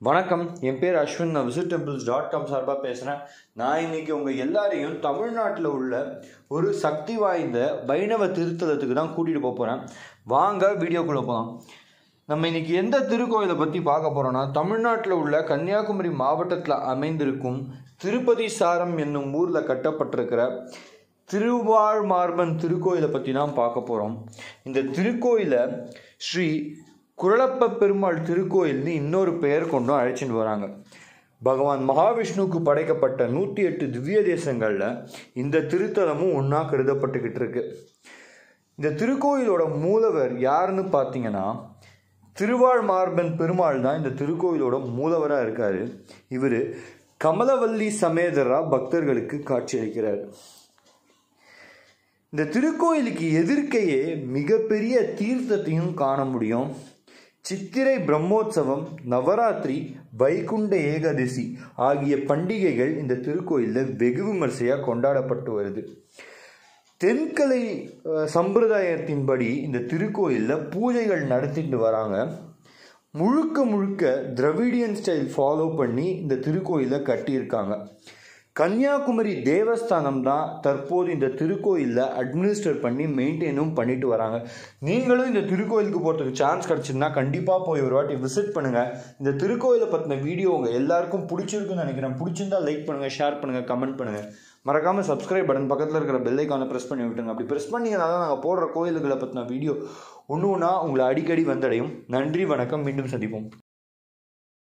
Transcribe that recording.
வணக்கம், என் பேர் அஸ்வின். நான் visitTemples.com சார்பாக பேசுகிறேன். நான் இன்னைக்கு உங்கள் எல்லாரையும் தமிழ்நாட்டில் உள்ள ஒரு சக்தி வாய்ந்த வைணவ திருத்தலத்துக்கு தான் கூட்டிகிட்டு போகிறேன். வாங்க வீடியோக்குள்ளே போகலாம். நம்ம இன்னைக்கு எந்த திருக்கோயிலை பற்றி பார்க்க போகிறோன்னா, தமிழ்நாட்டில் உள்ள கன்னியாகுமரி மாவட்டத்தில் அமைந்திருக்கும் திருப்பதி சாரம் என்னும் ஊரில் கட்டப்பட்டிருக்கிற திருவாழ்மார்பன் திருக்கோயிலை பற்றி தான் பார்க்க போகிறோம். இந்த திருக்கோயிலை ஸ்ரீ குரளப்ப பெருமாள் திருக்கோயில்னு இன்னொரு பெயர் கொண்டும் அழைச்சிட்டு வராங்க. பகவான் மகாவிஷ்ணுவுக்கு படைக்கப்பட்ட 108 திவ்ய தேசங்களில் இந்த திருத்தலமும் ஒன்றா கருதப்பட்டுக்கிட்டு இருக்கு. இந்த திருக்கோயிலோட மூலவர் யாருன்னு பார்த்தீங்கன்னா, திருவாழ்மார்பன் பெருமாள் தான் இந்த திருக்கோயிலோட மூலவராக இருக்கார். இவர் கமலவல்லி சமேதராக பக்தர்களுக்கு காட்சியளிக்கிறார். இந்த திருக்கோயிலுக்கு எதிர்க்கையே மிகப்பெரிய தீர்த்தத்தையும் காண முடியும். சித்திரை பிரம்மோற்சவம், நவராத்திரி, வைகுண்ட ஏகாதசி ஆகிய பண்டிகைகள் இந்த திருக்கோயிலில் வெகு விமர்சையாக கொண்டாடப்பட்டு வருது. தென்கலை சம்பிரதாயத்தின்படி இந்த திருக்கோயிலில் பூஜைகள் நடத்திட்டு வராங்க. முழுக்க திராவிடியன் ஸ்டைல் ஃபாலோ பண்ணி இந்த திருக்கோயிலை கட்டியிருக்காங்க. கன்னியாகுமரி தேவஸ்தானம் தான் தற்போது இந்த திருக்கோயிலில் அட்மினிஸ்டர் பண்ணி மெயின்டைனும் பண்ணிட்டு வராங்க. நீங்களும் இந்த திருக்கோயிலுக்கு போகிறதுக்கு சான்ஸ் கிடச்சிருந்தா கண்டிப்பாக போய் ஒரு வாட்டி விசிட் பண்ணுங்கள். இந்த திருக்கோயிலை பற்றின வீடியோ உங்கள் எல்லாருக்கும் பிடிச்சிருக்குன்னு நினைக்கிறேன். பிடிச்சிருந்தா லைக் பண்ணுங்கள், ஷேர் பண்ணுங்கள், கமெண்ட் பண்ணுங்கள். மறக்காமல் சப்ஸ்கிரைப் பட்டன் பக்கத்தில் இருக்கிற பெல் ஐக்கானை ப்ரெஸ் பண்ணி விட்டுருங்க. அப்படி ப்ரெஸ் பண்ணிங்கன்னா தான் நாங்கள் போடுற கோயில்களை பற்றின வீடியோ ஒன்று ஒன்றா உங்களை அடிக்கடி வந்தடையும். நன்றி, வணக்கம், மீண்டும் சந்திப்போம்.